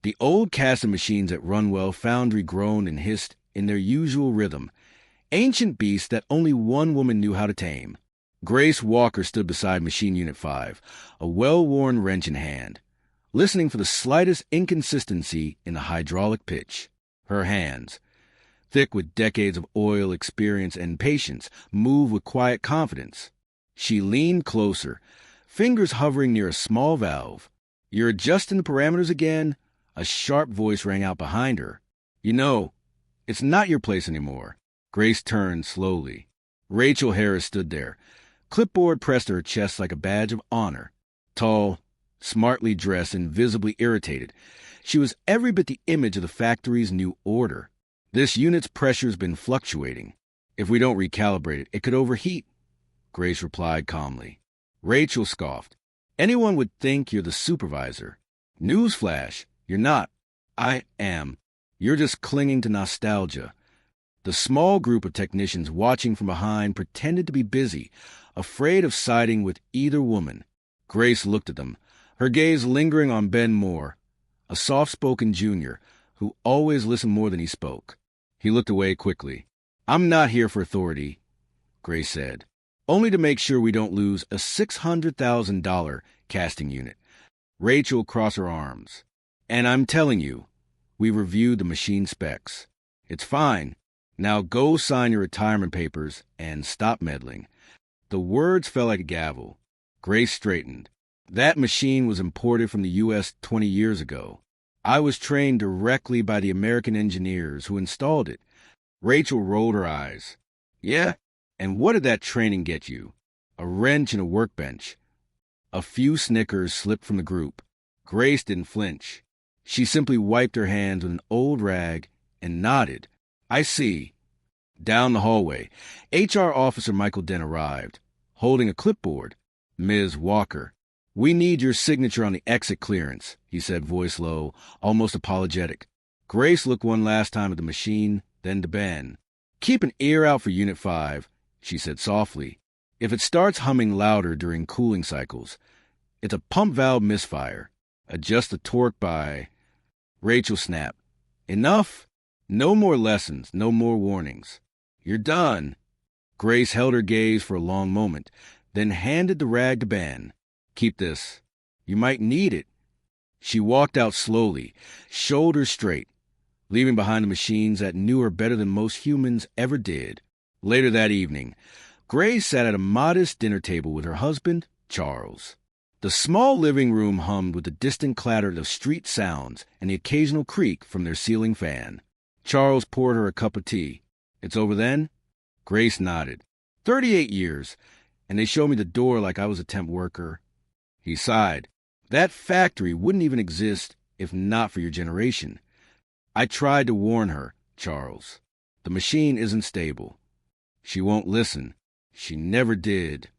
The old casting machines at Runwell Foundry groaned and hissed in their usual rhythm, ancient beasts that only one woman knew how to tame. Grace Walker stood beside Machine Unit 5, a well-worn wrench in hand, listening for the slightest inconsistency in the hydraulic pitch. Her hands, thick with decades of oil experience and patience, moved with quiet confidence. She leaned closer, fingers hovering near a small valve. "You're adjusting the parameters again?" A sharp voice rang out behind her. "You know, it's not your place anymore." Grace turned slowly. Rachel Harris stood there, clipboard pressed to her chest like a badge of honor. Tall, smartly dressed, and visibly irritated, she was every bit the image of the factory's new order. "This unit's pressure's been fluctuating. If we don't recalibrate it, it could overheat," Grace replied calmly. Rachel scoffed. "Anyone would think you're the supervisor. Newsflash, you're not." "I am. You're just clinging to nostalgia." The small group of technicians watching from behind pretended to be busy, afraid of siding with either woman. Grace looked at them, her gaze lingering on Ben Moore, a soft-spoken junior who always listened more than he spoke. He looked away quickly. "I'm not here for authority," Grace said. "Only to make sure we don't lose a $600,000 casting unit." Rachel crossed her arms. "And I'm telling you, we reviewed the machine specs. It's fine. Now go sign your retirement papers and stop meddling." The words fell like a gavel. Grace straightened. "That machine was imported from the U.S. 20 years ago. I was trained directly by the American engineers who installed it." Rachel rolled her eyes. "Yeah? And what did that training get you? A wrench and a workbench." A few snickers slipped from the group. Grace didn't flinch. She simply wiped her hands with an old rag and nodded. "I see." Down the hallway, HR Officer Michael Dent arrived, holding a clipboard. "Ms. Walker, we need your signature on the exit clearance," he said, voice low, almost apologetic. Grace looked one last time at the machine, then to Ben. "Keep an ear out for Unit 5, she said softly. "If it starts humming louder during cooling cycles, it's a pump valve misfire. Adjust the torque by—" Rachel snapped. "Enough? No more lessons, no more warnings. You're done." Grace held her gaze for a long moment, then handed the rag to Ben. "Keep this. You might need it." She walked out slowly, shoulders straight, leaving behind the machines that knew her better than most humans ever did. Later that evening, Grace sat at a modest dinner table with her husband, Charles. The small living room hummed with the distant clatter of street sounds and the occasional creak from their ceiling fan. Charles poured her a cup of tea. "It's over then?" Grace nodded. 38 years, and they showed me the door like I was a temp worker." He sighed. "That factory wouldn't even exist if not for your generation." "I tried to warn her, Charles. The machine isn't stable." "She won't listen. She never did."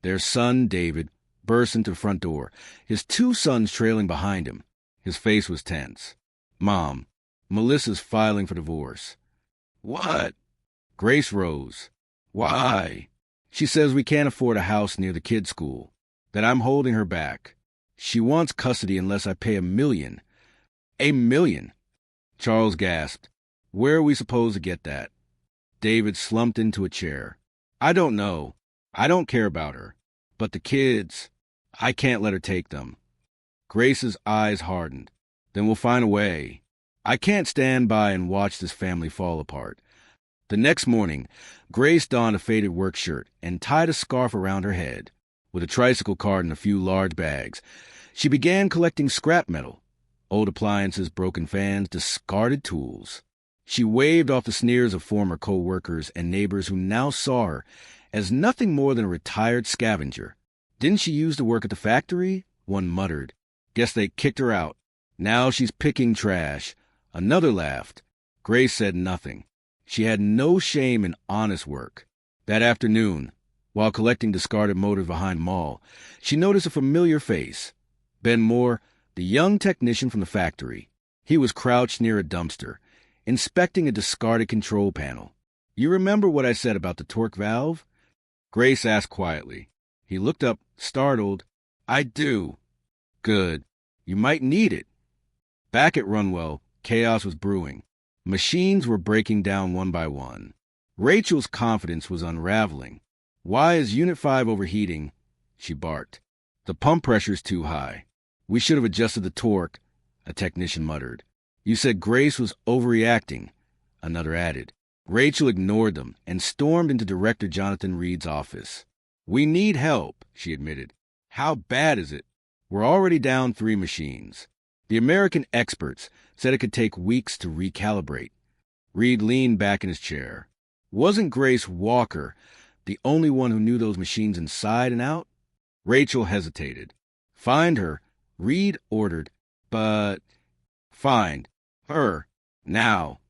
Their son, David, burst into the front door, his two sons trailing behind him. His face was tense. "Mom, Melissa's filing for divorce." "What?" Grace rose. "Why?" "She says we can't afford a house near the kids' school, that I'm holding her back. She wants custody unless I pay $1 million. $1 million?" Charles gasped. "Where are we supposed to get that?" David slumped into a chair. "I don't know. I don't care about her. But the kids, I can't let her take them." Grace's eyes hardened. "Then we'll find a way. I can't stand by and watch this family fall apart." The next morning, Grace donned a faded work shirt and tied a scarf around her head. With a tricycle cart and a few large bags, she began collecting scrap metal, old appliances, broken fans, discarded tools. She waved off the sneers of former co-workers and neighbors who now saw her as nothing more than a retired scavenger. "Didn't she used to work at the factory?" one muttered. "Guess they kicked her out. Now she's picking trash." Another laughed. Grace said nothing. She had no shame in honest work. That afternoon, while collecting discarded motors behind Mall, she noticed a familiar face. Ben Moore, the young technician from the factory. He was crouched near a dumpster, inspecting a discarded control panel. "You remember what I said about the torque valve?" Grace asked quietly. He looked up, startled. "I do." "Good. You might need it." Back at Runwell, chaos was brewing. Machines were breaking down one by one. Rachel's confidence was unraveling. "Why is Unit 5 overheating?" she barked. "The pump pressure's too high." "We should have adjusted the torque," a technician muttered. "You said Grace was overreacting," another added. Rachel ignored them and stormed into Director Jonathan Reed's office. "We need help," she admitted. "How bad is it?" "We're already down 3 machines. The American experts said it could take weeks to recalibrate." Reed leaned back in his chair. "Wasn't Grace Walker the only one who knew those machines inside and out?" Rachel hesitated. "Find her," Reed ordered. "But—" "Find her now."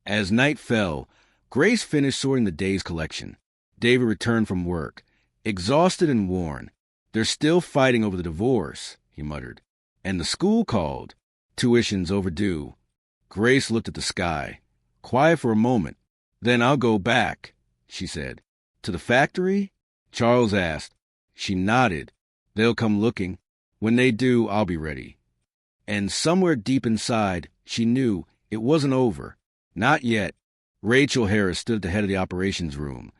As night fell, Grace finished sorting the day's collection. David returned from work, exhausted and worn. "They're still fighting over the divorce," he muttered. "And the school called. Tuition's overdue." Grace looked at the sky, quiet for a moment. "Then I'll go back," she said. "To the factory?" Charles asked. She nodded. "They'll come looking. When they do, I'll be ready." And somewhere deep inside, she knew it wasn't over. Not yet. Rachel Harris stood at the head of the operations room.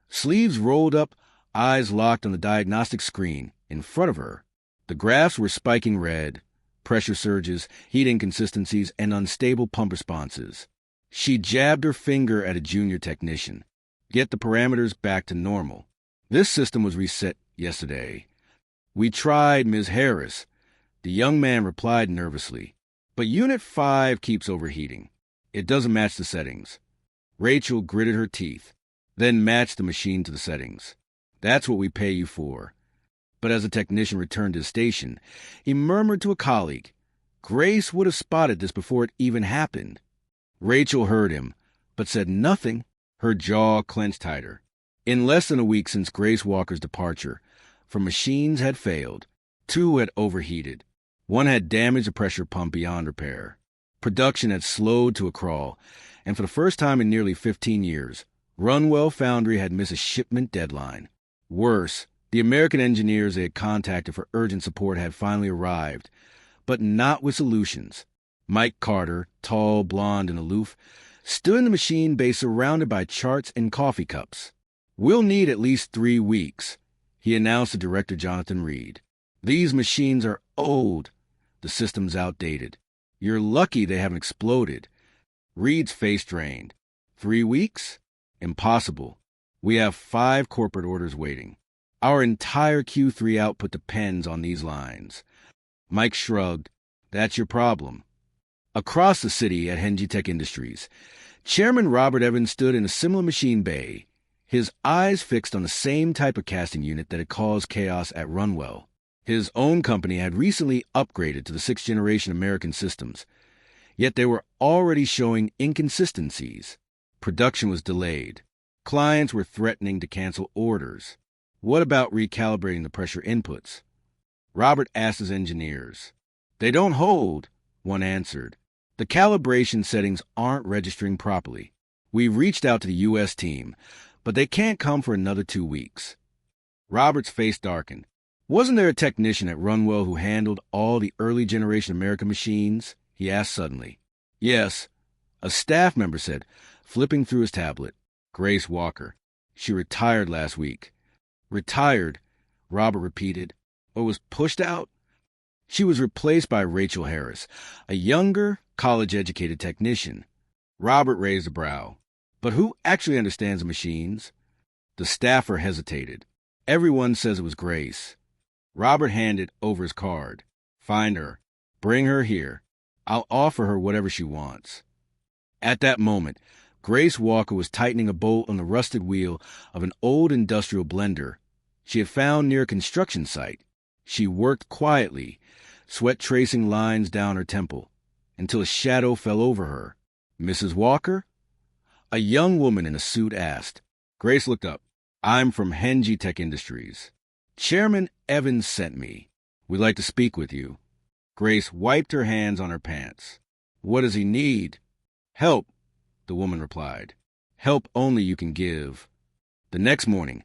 Sleeves rolled up, eyes locked on the diagnostic screen in front of her. The graphs were spiking red, pressure surges, heat inconsistencies, and unstable pump responses. She jabbed her finger at a junior technician. "Get the parameters back to normal." "This system was reset yesterday." "We tried, Ms. Harris." The young man replied nervously. "But Unit 5 keeps overheating. It doesn't match the settings." Rachel gritted her teeth, then matched the machine to the settings. "That's what we pay you for." But as the technician returned to his station, he murmured to a colleague, "Grace would have spotted this before it even happened." Rachel heard him, but said nothing. Her jaw clenched tighter. In less than a week since Grace Walker's departure, her machines had failed. 2 had overheated. 1 had damaged a pressure pump beyond repair. Production had slowed to a crawl, and for the first time in nearly 15 years, Runwell Foundry had missed a shipment deadline. Worse, the American engineers they had contacted for urgent support had finally arrived, but not with solutions. Mike Carter, tall, blond, and aloof, stood in the machine bay surrounded by charts and coffee cups. "We'll need at least 3 weeks," he announced to Director Jonathan Reed. "These machines are old. The system's outdated. You're lucky they haven't exploded." Reed's face drained. 3 weeks? Impossible. We have 5 corporate orders waiting. Our entire Q3 output depends on these lines. Mike shrugged. "That's your problem." Across the city at Hengy Tech Industries, Chairman Robert Evans stood in a similar machine bay, his eyes fixed on the same type of casting unit that had caused chaos at Runwell. His own company had recently upgraded to the 6th-generation American systems, yet they were already showing inconsistencies. Production was delayed. Clients were threatening to cancel orders. What about recalibrating the pressure inputs? Robert asked his engineers. "They don't hold," one answered. "The calibration settings aren't registering properly. We've reached out to the U.S. team, but they can't come for another 2 weeks. Robert's face darkened. "Wasn't there a technician at Runwell who handled all the early-generation American machines?" he asked suddenly. "Yes," a staff member said, flipping through his tablet. "Grace Walker. She retired last week." "Retired," Robert repeated. "Or was pushed out?" "She was replaced by Rachel Harris, a younger, college-educated technician." Robert raised a brow. "But who actually understands the machines?" The staffer hesitated. "Everyone says it was Grace." Robert handed over his card. "Find her. Bring her here. I'll offer her whatever she wants." At that moment, Grace Walker was tightening a bolt on the rusted wheel of an old industrial blender she had found near a construction site. She worked quietly, sweat tracing lines down her temple, until a shadow fell over her. "Mrs. Walker?" A young woman in a suit asked. Grace looked up. "I'm from Hengy Tech Industries. Chairman Evans sent me. We'd like to speak with you." Grace wiped her hands on her pants. "What does he need?" "Help," the woman replied. "Help only you can give." The next morning,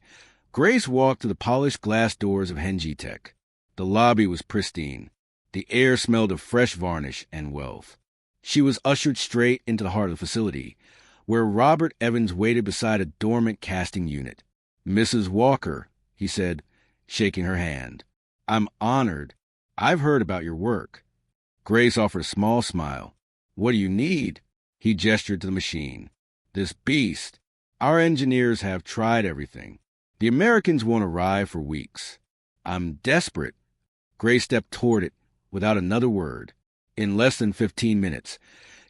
Grace walked to the polished glass doors of Hengy Tech. The lobby was pristine. The air smelled of fresh varnish and wealth. She was ushered straight into the heart of the facility, where Robert Evans waited beside a dormant casting unit. "Mrs. Walker," he said, shaking her hand. "I'm honored. I've heard about your work." Grace offered a small smile. "What do you need?" He gestured to the machine. "This beast. Our engineers have tried everything. The Americans won't arrive for weeks. I'm desperate." Grace stepped toward it without another word. In less than 15 minutes,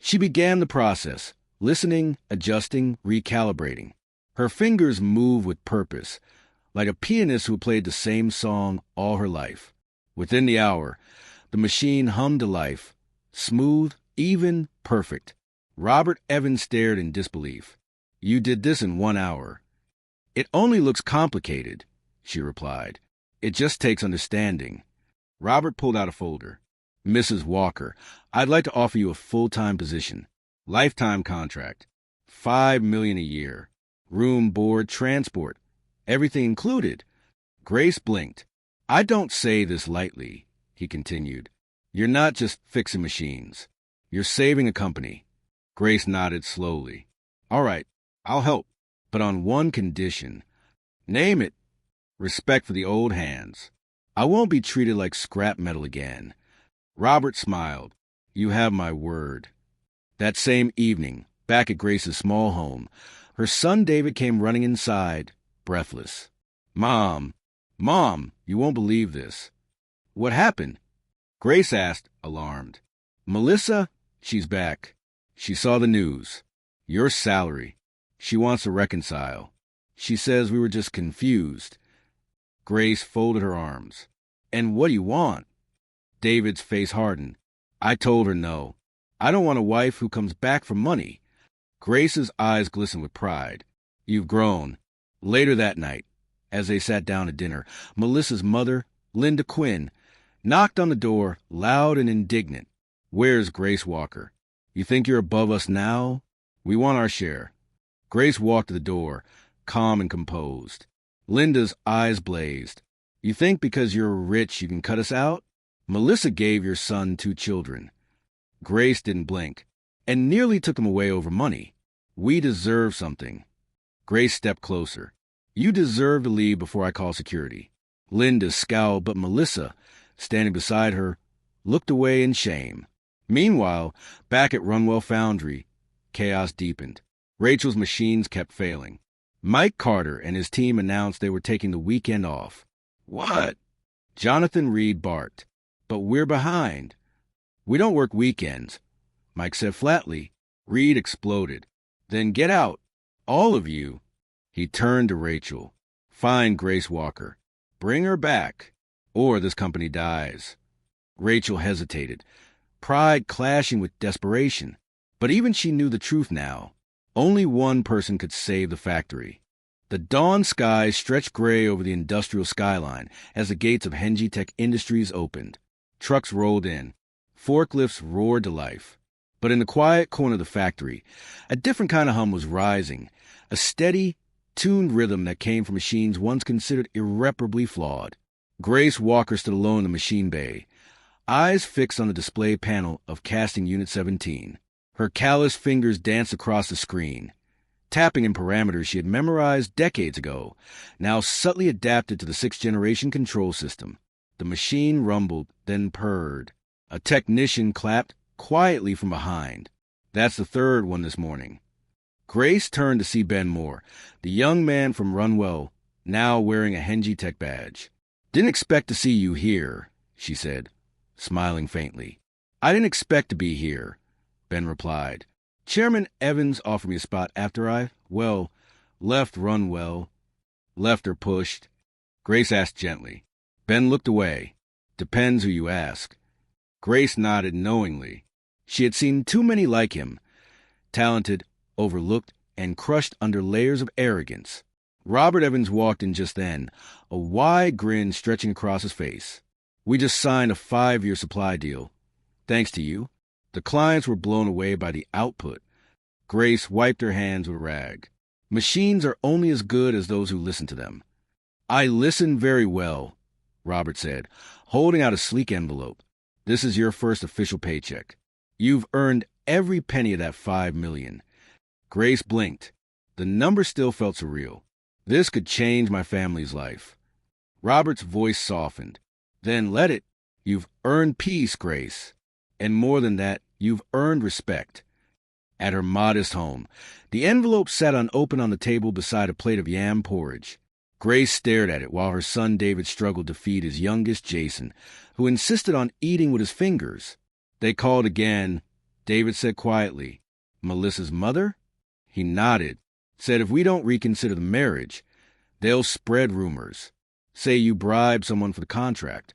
she began the process, listening, adjusting, recalibrating. Her fingers moved with purpose, like a pianist who played the same song all her life. Within the hour, the machine hummed to life, smooth, even, perfect. Robert Evans stared in disbelief. "You did this in 1 hour." "It only looks complicated," she replied. "It just takes understanding." Robert pulled out a folder. "Mrs. Walker, I'd like to offer you a full-time position. Lifetime contract. $5 million a year. Room, board, transport. Everything included." Grace blinked. "I don't say this lightly," he continued. "You're not just fixing machines. You're saving a company." Grace nodded slowly. "All right, I'll help, but on one condition." "Name it." "Respect for the old hands. I won't be treated like scrap metal again." Robert smiled. "You have my word." That same evening, back at Grace's small home, her son David came running inside, breathless. Mom, you won't believe this." "What happened?" Grace asked, alarmed. "Melissa, she's back. She saw the news. Your salary. She wants to reconcile. She says we were just confused." Grace folded her arms. "And what do you want?" David's face hardened. "I told her no. I don't want a wife who comes back for money." Grace's eyes glistened with pride. "You've grown." Later that night, as they sat down to dinner, Melissa's mother, Linda Quinn, knocked on the door, loud and indignant. "Where's Grace Walker? You think you're above us now? We want our share." Grace walked to the door, calm and composed. Linda's eyes blazed. "You think because you're rich you can cut us out? Melissa gave your son 2 children." Grace didn't blink, and nearly took them away over money. "We deserve something." Grace stepped closer. "You deserve to leave before I call security." Linda scowled, but Melissa, standing beside her, looked away in shame. Meanwhile, back at Runwell Foundry, chaos deepened. Rachel's machines kept failing. Mike Carter and his team announced they were taking the weekend off. "What?" Jonathan Reed barked. "But we're behind." "We don't work weekends," Mike said flatly. Reed exploded. "Then get out. All of you." He turned to Rachel. "Find Grace Walker. Bring her back, or this company dies." Rachel hesitated, pride clashing with desperation. But even she knew the truth now. Only one person could save the factory. The dawn sky stretched gray over the industrial skyline as the gates of Hengy Tech Industries opened. Trucks rolled in. Forklifts roared to life. But in the quiet corner of the factory, a different kind of hum was rising, a steady, tuned rhythm that came from machines once considered irreparably flawed. Grace Walker stood alone in the machine bay, eyes fixed on the display panel of Casting Unit 17. Her calloused fingers danced across the screen, tapping in parameters she had memorized decades ago, now subtly adapted to the 6th-generation control system. The machine rumbled, then purred. A technician clapped quietly from behind. "That's the 3rd one this morning." Grace turned to see Ben Moore, the young man from Runwell, now wearing a Hengy Tech badge. "Didn't expect to see you here," she said, smiling faintly. "I didn't expect to be here," Ben replied. "Chairman Evans offered me a spot after I, left Runwell." "Left or pushed?" Grace asked gently. Ben looked away. "Depends who you ask." Grace nodded knowingly. She had seen too many like him, talented, overlooked, and crushed under layers of arrogance. Robert Evans walked in just then, a wide grin stretching across his face. "We just signed a 5-year supply deal. Thanks to you." The clients were blown away by the output. Grace wiped her hands with a rag. "Machines are only as good as those who listen to them." "I listen very well," Robert said, holding out a sleek envelope. This is your first official paycheck. You've earned every penny of that $5 million. Grace blinked. The number still felt surreal. This could change my family's life. Robert's voice softened. Then let it. You've earned peace, Grace. And more than that, you've earned respect. At her modest home, the envelope sat unopened on the table beside a plate of yam porridge. Grace stared at it while her son David struggled to feed his youngest, Jason, who insisted on eating with his fingers. They called again. David said quietly, "Melissa's mother?" He nodded, said if we don't reconsider the marriage, they'll spread rumors. Say you bribed someone for the contract.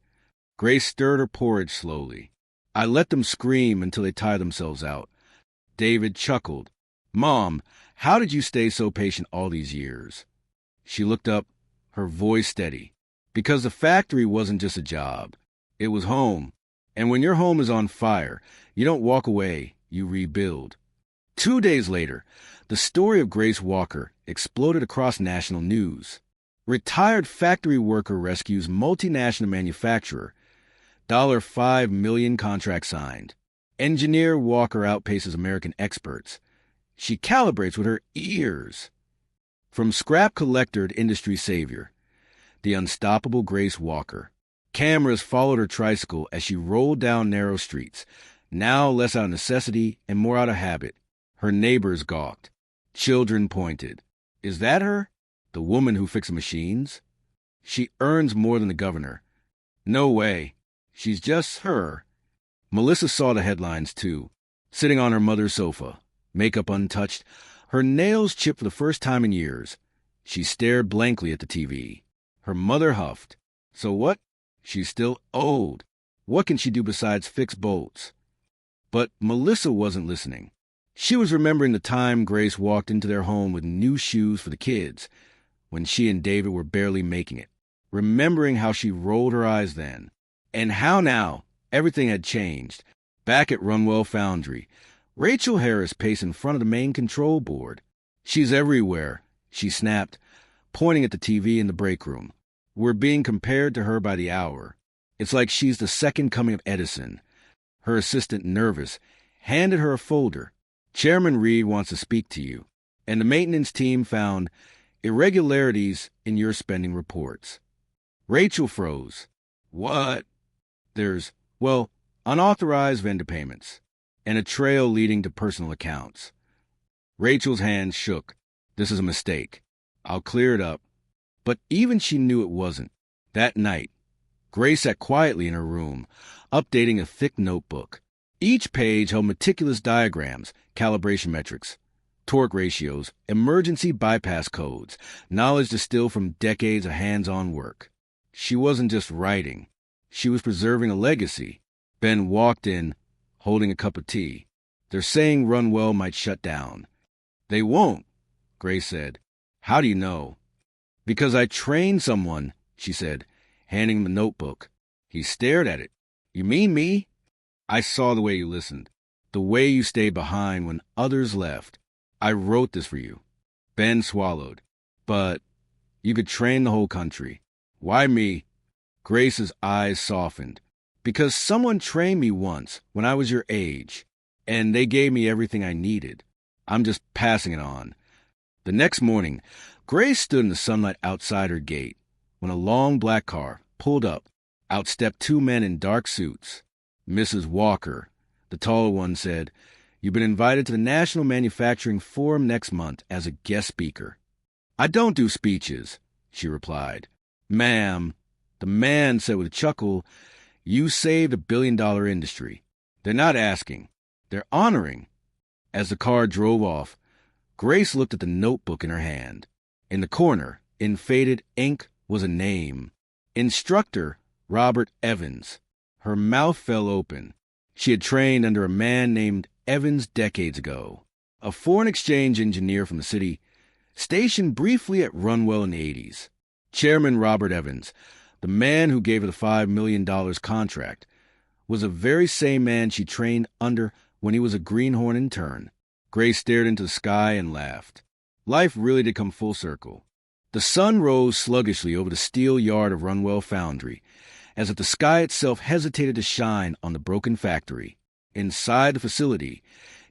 Grace stirred her porridge slowly. I let them scream until they tire themselves out. David chuckled. Mom, how did you stay so patient all these years? She looked up, her voice steady. Because the factory wasn't just a job. It was home. And when your home is on fire, you don't walk away, you rebuild. 2 days later, the story of Grace Walker exploded across national news. Retired factory worker rescues multinational manufacturer. $5 million contract signed. Engineer Walker outpaces American experts. She calibrates with her ears. From scrap collector to industry savior, the unstoppable Grace Walker. Cameras followed her tricycle as she rolled down narrow streets, now less out of necessity and more out of habit. Her neighbors gawked. Children pointed. Is that her? The woman who fixes machines? She earns more than the governor. No way. She's just her. Melissa saw the headlines, too. Sitting on her mother's sofa, makeup untouched, her nails chipped for the first time in years. She stared blankly at the TV. Her mother huffed. So what? She's still old. What can she do besides fix bolts? But Melissa wasn't listening. She was remembering the time Grace walked into their home with new shoes for the kids, when she and David were barely making it. Remembering how she rolled her eyes then. And how now everything had changed. Back at Runwell Foundry, Rachel Harris paced in front of the main control board. She's everywhere, she snapped, pointing at the TV in the break room. We're being compared to her by the hour. It's like she's the second coming of Edison. Her assistant, nervous, handed her a folder. Chairman Reed wants to speak to you. And the maintenance team found irregularities in your spending reports. Rachel froze. What? There's, unauthorized vendor payments, and a trail leading to personal accounts. Rachel's hands shook. This is a mistake. I'll clear it up. But even she knew it wasn't. That night, Grace sat quietly in her room, updating a thick notebook. Each page held meticulous diagrams, calibration metrics, torque ratios, emergency bypass codes, knowledge distilled from decades of hands-on work. She wasn't just writing. She was preserving a legacy. Ben walked in, holding a cup of tea. They're saying Runwell might shut down. They won't, Grace said. How do you know? Because I trained someone, she said, handing him the notebook. He stared at it. You mean me? I saw the way you listened, the way you stayed behind when others left. I wrote this for you. Ben swallowed. But you could train the whole country. Why me? Grace's eyes softened. Because someone trained me once when I was your age, and they gave me everything I needed. I'm just passing it on. The next morning, Grace stood in the sunlight outside her gate when a long black car pulled up. Out stepped 2 men in dark suits. Mrs. Walker, the taller one, said, "You've been invited to the National Manufacturing Forum next month as a guest speaker." "I don't do speeches," she replied. "Ma'am," the man said with a chuckle, "you saved $1 billion industry. They're not asking. They're honoring." As the car drove off, Grace looked at the notebook in her hand. In the corner, in faded ink, was a name. Instructor Robert Evans. Her mouth fell open. She had trained under a man named Evans decades ago, a foreign exchange engineer from the city, stationed briefly at Runwell in the 80s. Chairman Robert Evans, the man who gave her the $5 million contract, was the very same man she trained under when he was a greenhorn intern. Grace stared into the sky and laughed. Life really did come full circle. The sun rose sluggishly over the steel yard of Runwell Foundry, as if the sky itself hesitated to shine on the broken factory. Inside the facility,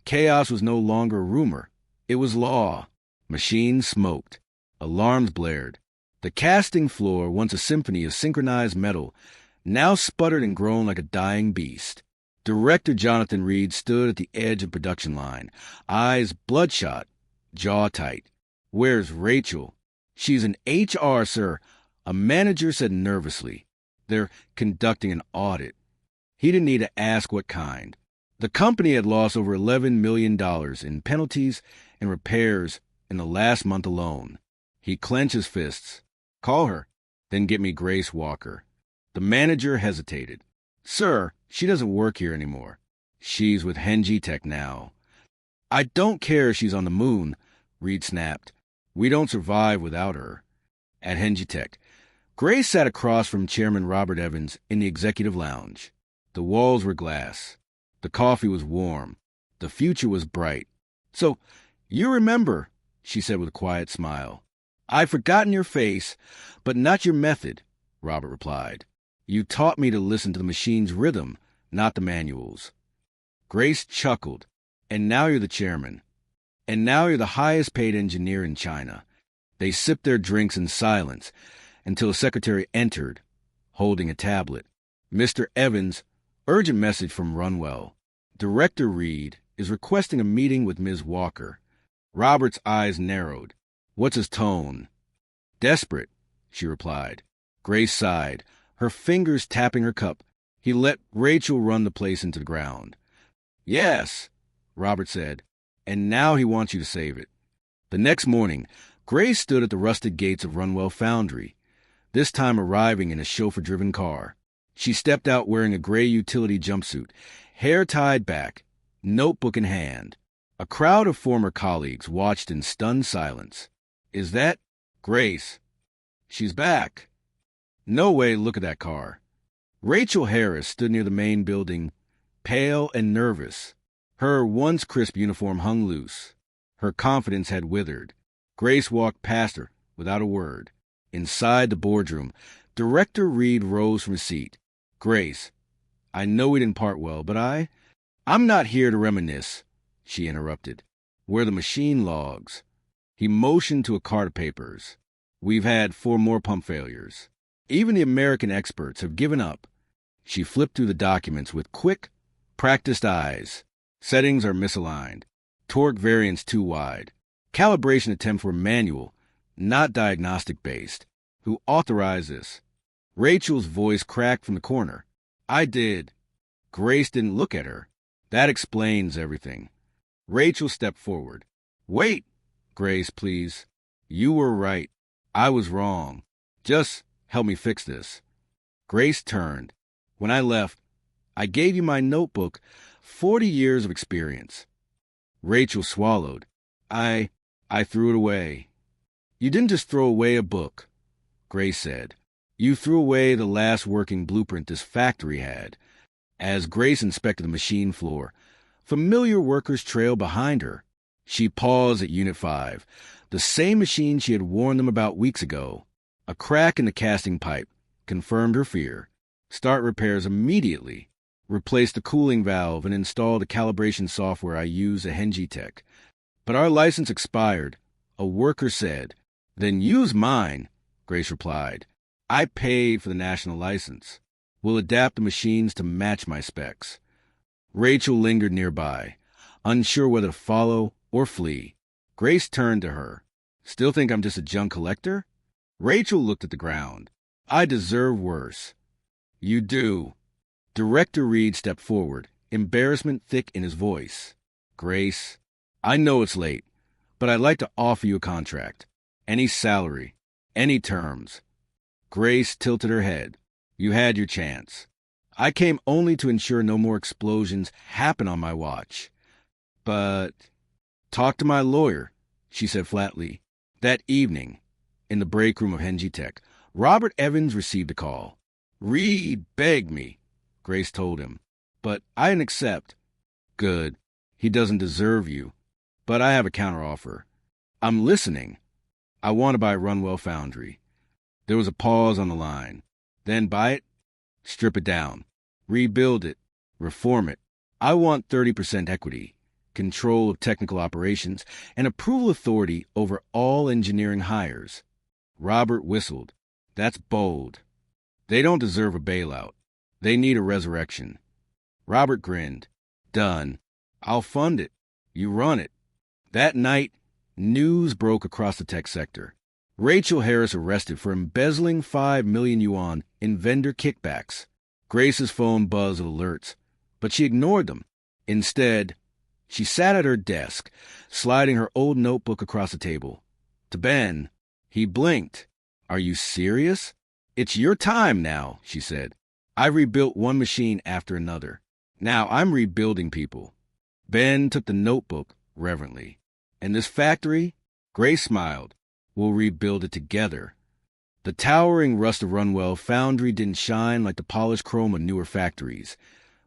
chaos was no longer a rumor. It was law. Machines smoked. Alarms blared. The casting floor, once a symphony of synchronized metal, now sputtered and groaned like a dying beast. Director Jonathan Reed stood at the edge of the production line, eyes bloodshot, jaw tight. "Where's Rachel?" "She's in HR, sir," a manager said nervously. "They're conducting an audit." He didn't need to ask what kind. The company had lost over $11 million in penalties and repairs in the last month alone. He clenched his fists. "Call her, then get me Grace Walker." The manager hesitated. "Sir, she doesn't work here anymore." "She's with Henji Tech now." "I don't care if she's on the moon," Reed snapped. "We don't survive without her." At Henji Tech, Grace sat across from Chairman Robert Evans in the executive lounge. The walls were glass. The coffee was warm. The future was bright. "So, you remember," she said with a quiet smile. "I've forgotten your face, but not your method," Robert replied. "You taught me to listen to the machine's rhythm, not the manuals." Grace chuckled. "And now you're the chairman. And now you're the highest paid engineer in China." They sipped their drinks in silence until a secretary entered, holding a tablet. "Mr. Evans, urgent message from Runwell. Director Reed is requesting a meeting with Ms. Walker." Robert's eyes narrowed. "What's his tone?" "Desperate," she replied. Grace sighed, her fingers tapping her cup. "He let Rachel run the place into the ground." "Yes," Robert said, "and now he wants you to save it." The next morning, Grace stood at the rusted gates of Runwell Foundry, this time arriving in a chauffeur-driven car. She stepped out wearing a gray utility jumpsuit, hair tied back, notebook in hand. A crowd of former colleagues watched in stunned silence. "Is that Grace?" "She's back." "No way, look at that car." Rachel Harris stood near the main building, pale and nervous. Her once crisp uniform hung loose. Her confidence had withered. Grace walked past her without a word. Inside the boardroom, Director Reed rose from his seat. "Grace, I know we didn't part well, but I'm not here to reminisce," she interrupted. "Where the machine logs." He motioned to a cart of papers. "We've had 4 more pump failures. Even the American experts have given up." She flipped through the documents with quick, practiced eyes. Settings are misaligned. Torque variance too wide. Calibration attempts were manual, not diagnostic-based. "Who authorized this?" Rachel's voice cracked from the corner. "I did." Grace didn't look at her. "That explains everything." Rachel stepped forward. "Wait, Grace, please. You were right. I was wrong. Just help me fix this." Grace turned. "When I left, I gave you my notebook, 40 years of experience." Rachel swallowed. I threw it away." "You didn't just throw away a book," Grace said. "You threw away the last working blueprint this factory had." As Grace inspected the machine floor, familiar workers trailed behind her. She paused at Unit 5, the same machine she had warned them about weeks ago. A crack in the casting pipe confirmed her fear. "Start repairs immediately. Replace the cooling valve and install the calibration software I use at Henji Tech." "But our license expired," a worker said. "Then use mine," Grace replied. "I paid for the national license. We'll adapt the machines to match my specs." Rachel lingered nearby, unsure whether to follow or flee. Grace turned to her. "Still think I'm just a junk collector?" Rachel looked at the ground. "I deserve worse." "You do." Director Reed stepped forward, embarrassment thick in his voice. "Grace, I know it's late, but I'd like to offer you a contract. Any salary, any terms." Grace tilted her head. "You had your chance. I came only to ensure no more explosions happen on my watch." "But—" "Talk to my lawyer," she said flatly. That evening, in the break room of Henji Tech, Robert Evans received a call. "Reed begged me," Grace told him. "But I didn't accept." "Good. He doesn't deserve you. But I have a counteroffer." "I'm listening." "I want to buy Runwell Foundry." There was a pause on the line. "Then buy it?" Strip it down. Rebuild it. Reform it. I want 30% equity, control of technical operations, and approval authority over all engineering hires. Robert whistled. That's bold. They don't deserve a bailout. They need a resurrection. Robert grinned. Done. I'll fund it. You run it. That night, news broke across the tech sector. Rachel Harris arrested for embezzling 5 million yuan in vendor kickbacks. Grace's phone buzzed with alerts, but she ignored them. Instead, she sat at her desk, sliding her old notebook across the table. To Ben, he blinked. Are you serious? It's your time now, she said. I've rebuilt one machine after another. Now I'm rebuilding people. Ben took the notebook reverently. And this factory? Grace smiled. We'll rebuild it together. The towering rust of Runwell foundry didn't shine like the polished chrome of newer factories.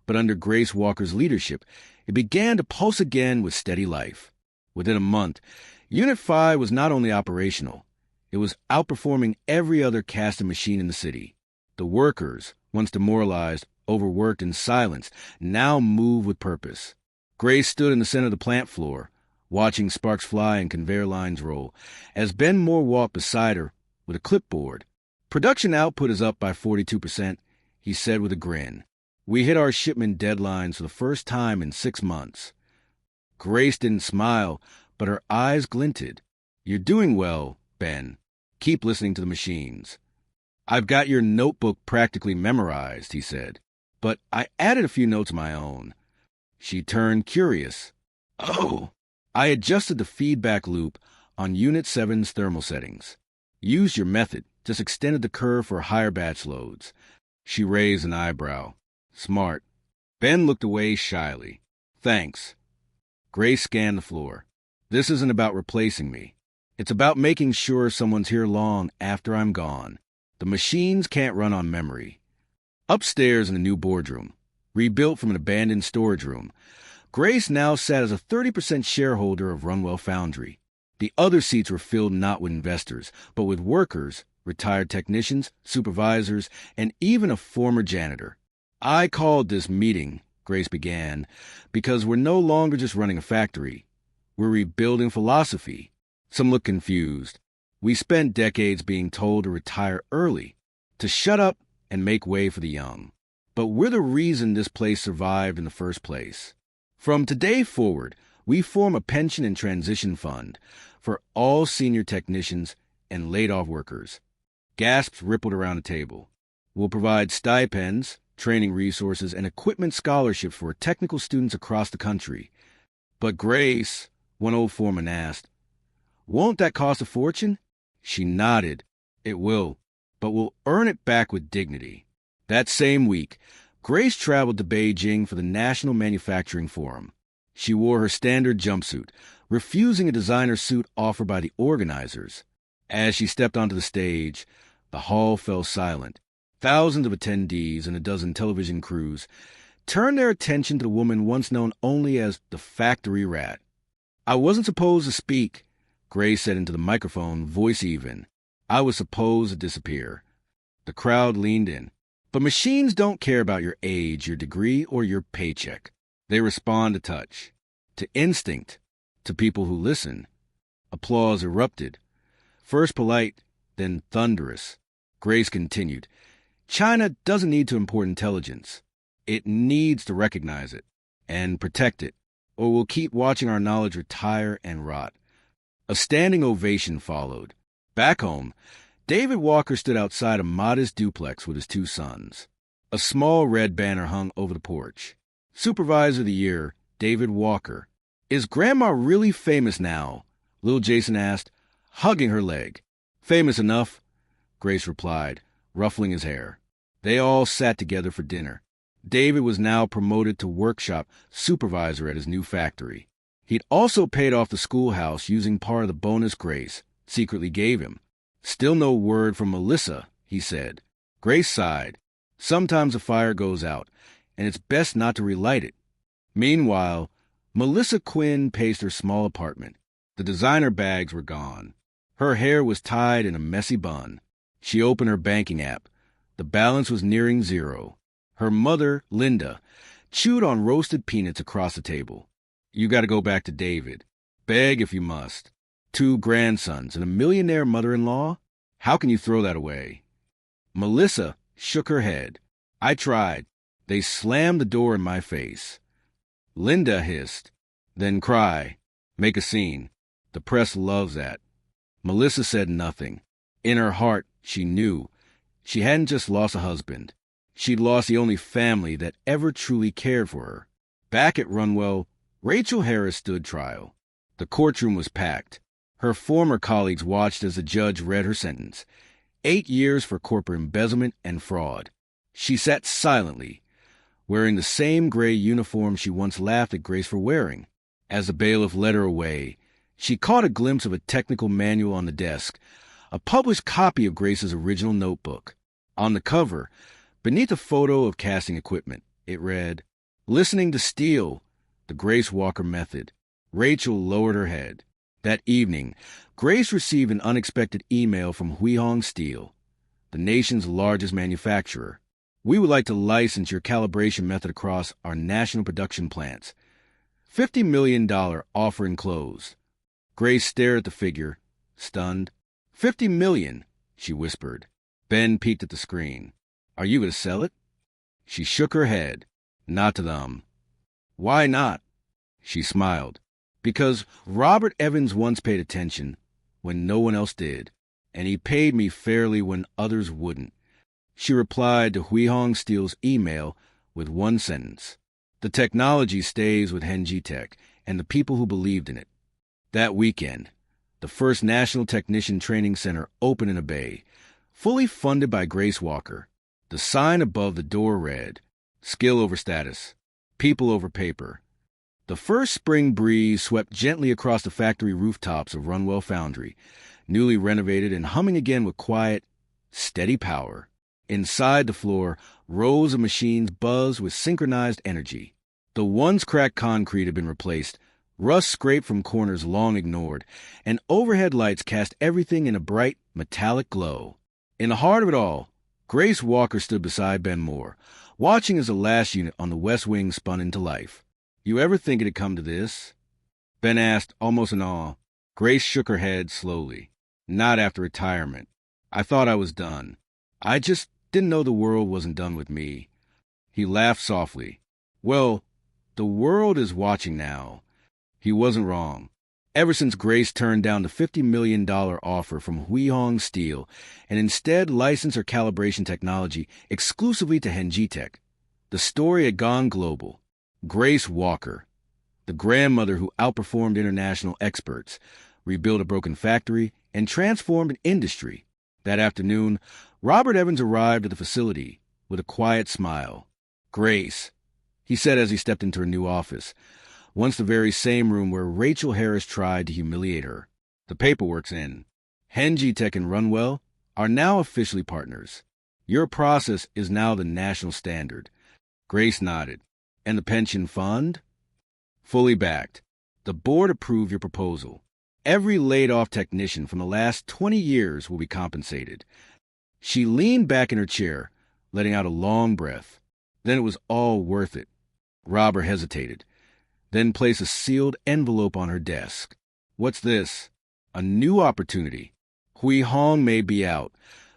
But under Grace Walker's leadership, it began to pulse again with steady life. Within a month, Unit 5 was not only operational, it was outperforming every other casting machine in the city. The workers, once demoralized, overworked, and silenced, now moved with purpose. Grace stood in the center of the plant floor, watching sparks fly and conveyor lines roll, as Ben Moore walked beside her with a clipboard. Production output is up by 42%, he said with a grin. We hit our shipment deadlines for the first time in 6 months. Grace didn't smile, but her eyes glinted. You're doing well, Ben. Keep listening to the machines. I've got your notebook practically memorized, he said, but I added a few notes of my own. She turned curious. Oh, I adjusted the feedback loop on Unit 7's thermal settings. Used your method, just extended the curve for higher batch loads. She raised an eyebrow. Smart. Ben looked away shyly. Thanks. Grace scanned the floor. This isn't about replacing me. It's about making sure someone's here long after I'm gone. The machines can't run on memory. Upstairs in the new boardroom, rebuilt from an abandoned storage room, Grace now sat as a 30% shareholder of Runwell Foundry. The other seats were filled not with investors, but with workers, retired technicians, supervisors, and even a former janitor. I called this meeting, Grace began, because we're no longer just running a factory. We're rebuilding philosophy. Some looked confused. We spent decades being told to retire early, to shut up and make way for the young. But we're the reason this place survived in the first place. From today forward, we form a pension and transition fund for all senior technicians and laid-off workers. Gasps rippled around the table. We'll provide stipends, training resources, and equipment scholarships for technical students across the country. But Grace, one old foreman asked, won't that cost a fortune? She nodded. It will, but we'll earn it back with dignity. That same week, Grace traveled to Beijing for the National Manufacturing Forum. She wore her standard jumpsuit, refusing a designer suit offered by the organizers. As she stepped onto the stage, the hall fell silent. Thousands of attendees and a dozen television crews turned their attention to the woman once known only as the factory rat. I wasn't supposed to speak, Grace said into the microphone, voice even. I was supposed to disappear. The crowd leaned in. But machines don't care about your age, your degree, or your paycheck. They respond to touch, to instinct, to people who listen. Applause erupted. First polite, then thunderous. Grace continued. China doesn't need to import intelligence. It needs to recognize it and protect it, or we'll keep watching our knowledge retire and rot. A standing ovation followed. Back home, David Walker stood outside a modest duplex with his 2 sons. A small red banner hung over the porch. Supervisor of the Year, David Walker. Is Grandma really famous now? Little Jason asked, hugging her leg. Famous enough, Grace replied, ruffling his hair. They all sat together for dinner. David was now promoted to workshop supervisor at his new factory. He'd also paid off the schoolhouse using part of the bonus Grace secretly gave him. Still no word from Melissa, he said. Grace sighed. Sometimes a fire goes out, and it's best not to relight it. Meanwhile, Melissa Quinn paced her small apartment. The designer bags were gone. Her hair was tied in a messy bun. She opened her banking app. The balance was nearing zero. Her mother, Linda, chewed on roasted peanuts across the table. You got to go back to David. Beg if you must. 2 grandsons and a millionaire mother-in-law? How can you throw that away? Melissa shook her head. I tried. They slammed the door in my face. Linda hissed. Then cry. Make a scene. The press loves that. Melissa said nothing. In her heart, she knew. She hadn't just lost a husband. She'd lost the only family that ever truly cared for her. Back at Runwell, Rachel Harris stood trial. The courtroom was packed. Her former colleagues watched as the judge read her sentence. 8 years for corporate embezzlement and fraud. She sat silently, wearing the same gray uniform she once laughed at Grace for wearing. As the bailiff led her away, she caught a glimpse of a technical manual on the desk, a published copy of Grace's original notebook. On the cover, beneath a photo of casting equipment, it read, "Listening to Steel, the Grace Walker Method." Rachel lowered her head. That evening, Grace received an unexpected email from Huihong Steel, the nation's largest manufacturer. "We would like to license your calibration method across our national production plants. $50 million offer enclosed." Grace stared at the figure, stunned. $50 million, she whispered. Ben peeked at the screen. "Are you going to sell it?" She shook her head. "Not to them." "Why not?" She smiled. "Because Robert Evans once paid attention when no one else did, and he paid me fairly when others wouldn't." She replied to Huihong Steel's email with one sentence. "The technology stays with Henji Tech and the people who believed in it." That weekend, the first National Technician Training Center opened in a bay, fully funded by Grace Walker. The sign above the door read, "Skill over status, people over paper." The first spring breeze swept gently across the factory rooftops of Runwell Foundry, newly renovated and humming again with quiet, steady power. Inside the floor, rows of machines buzzed with synchronized energy. The once cracked concrete had been replaced, rust scraped from corners long ignored, and overhead lights cast everything in a bright, metallic glow. In the heart of it all, Grace Walker stood beside Ben Moore, watching as the last unit on the West Wing spun into life. "You ever think it'd come to this?" Ben asked, almost in awe. Grace shook her head slowly. "Not after retirement. I thought I was done. I just didn't know the world wasn't done with me." He laughed softly. "Well, the world is watching now." He wasn't wrong. Ever since Grace turned down the $50 million offer from Huihong Steel and instead licensed her calibration technology exclusively to Henji Tech, the story had gone global. Grace Walker, the grandmother who outperformed international experts, rebuilt a broken factory, and transformed an industry. That afternoon, Robert Evans arrived at the facility with a quiet smile. "Grace," he said as he stepped into her new office, once the very same room where Rachel Harris tried to humiliate her. "The paperwork's in. Henji Tech and Runwell are now officially partners. Your process is now the national standard." Grace nodded. "And the pension fund?" "Fully backed. The board approved your proposal. Every laid-off technician from the last 20 years will be compensated." She leaned back in her chair, letting out a long breath. Then it was all worth it. Robert hesitated, then placed a sealed envelope on her desk. "What's this?" "A new opportunity. Huihong may be out,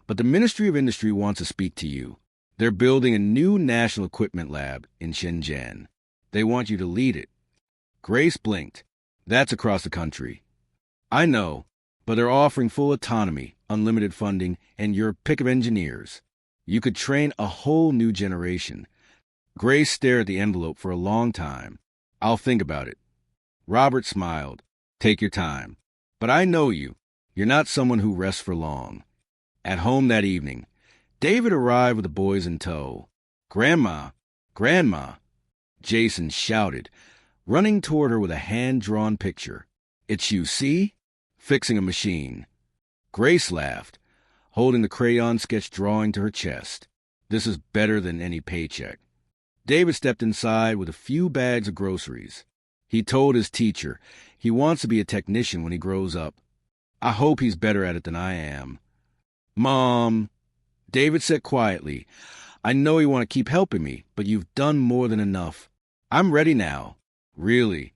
but the Ministry of Industry wants to speak to you. They're building a new national equipment lab in Shenzhen. They want you to lead it." Grace blinked. "That's across the country." "I know, but they're offering full autonomy, unlimited funding, and your pick of engineers. You could train a whole new generation." Grace stared at the envelope for a long time. "I'll think about it." Robert smiled. "Take your time. But I know you. You're not someone who rests for long." At home that evening, David arrived with the boys in tow. "Grandma! Grandma!" Jason shouted, running toward her with a hand-drawn picture. "It's you, see? Fixing a machine." Grace laughed, holding the crayon sketch drawing to her chest. "This is better than any paycheck." David stepped inside with a few bags of groceries. He told his teacher he wants to be a technician when he grows up. "I hope he's better at it than I am." "Mom!" David said quietly, I know you want to keep helping me, but you've done more than enough. I'm ready now. Really?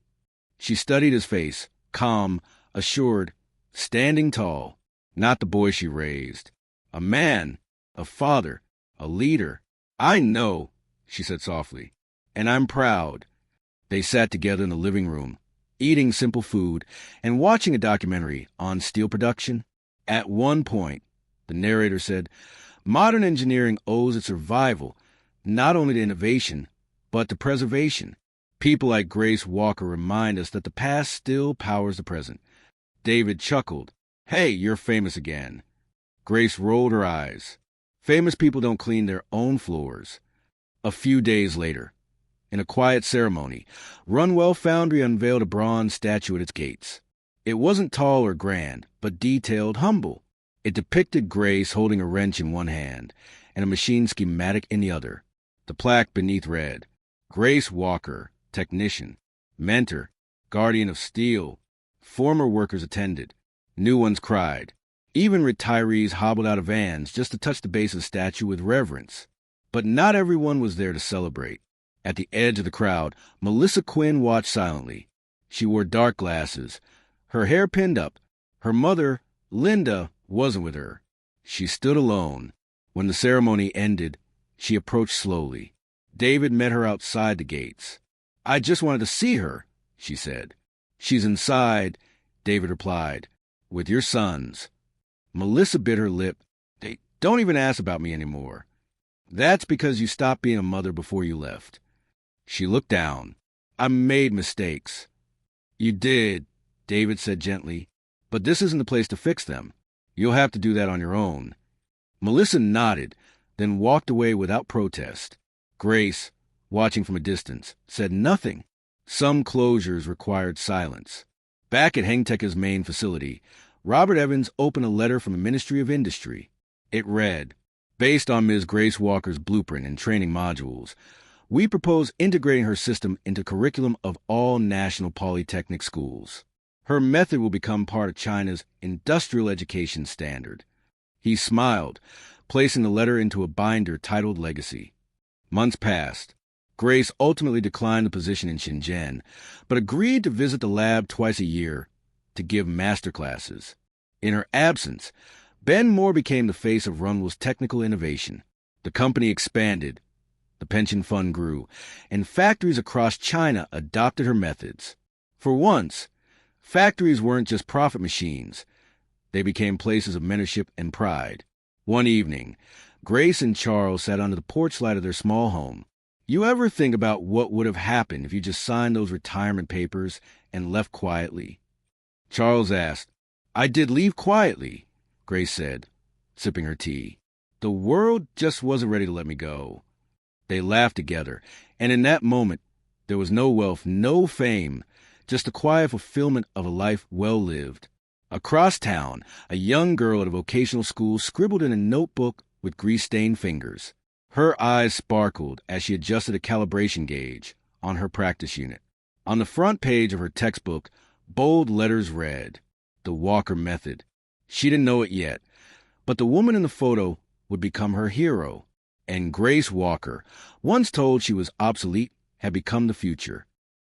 She studied his face, calm, assured, standing tall. Not the boy she raised. A man, a father, a leader. I know, she said softly, and I'm proud. They sat together in the living room, eating simple food and watching a documentary on steel production. At one point, the narrator said, modern engineering owes its survival not only to innovation, but to preservation. People like Grace Walker remind us that the past still powers the present. David chuckled. Hey, you're famous again. Grace rolled her eyes. Famous people don't clean their own floors. A few days later, in a quiet ceremony, Runwell Foundry unveiled a bronze statue at its gates. It wasn't tall or grand, but detailed, humble. It depicted Grace holding a wrench in one hand and a machine schematic in the other. The plaque beneath read, Grace Walker, technician, mentor, guardian of steel. Former workers attended. New ones cried. Even retirees hobbled out of vans just to touch the base of the statue with reverence. But not everyone was there to celebrate. At the edge of the crowd, Melissa Quinn watched silently. She wore dark glasses, her hair pinned up. Her mother, Linda, wasn't with her. She stood alone. When the ceremony ended, she approached slowly. David met her outside the gates. I just wanted to see her, she said. She's inside, David replied, with your sons. Melissa bit her lip. They don't even ask about me anymore. That's because you stopped being a mother before you left. She looked down. I made mistakes. You did, David said gently, but this isn't the place to fix them. You'll have to do that on your own. Melissa nodded, then walked away without protest. Grace, watching from a distance, said nothing. Some closures required silence. Back at Hengteka's main facility, Robert Evans opened a letter from the Ministry of Industry. It read, based on Ms. Grace Walker's blueprint and training modules, we propose integrating her system into curriculum of all national polytechnic schools. Her method will become part of China's industrial education standard. He smiled, placing the letter into a binder titled Legacy. Months passed. Grace ultimately declined the position in Shenzhen, but agreed to visit the lab twice a year to give master classes. In her absence, Ben Moore became the face of Runwell's technical innovation. The company expanded, the pension fund grew, and factories across China adopted her methods. For once, factories weren't just profit machines. They became places of mentorship and pride. One evening, Grace and Charles sat under the porch light of their small home. You ever think about what would have happened if you just signed those retirement papers and left quietly? Charles asked. I did leave quietly, Grace said, sipping her tea. The world just wasn't ready to let me go. They laughed together, and in that moment, there was no wealth, no fame, just the quiet fulfillment of a life well lived. Across town, a young girl at a vocational school scribbled in a notebook with grease-stained fingers. Her eyes sparkled as she adjusted a calibration gauge on her practice unit. On the front page of her textbook, bold letters read, The Walker Method. She didn't know it yet, but the woman in the photo would become her hero. And Grace Walker, once told she was obsolete, had become the future.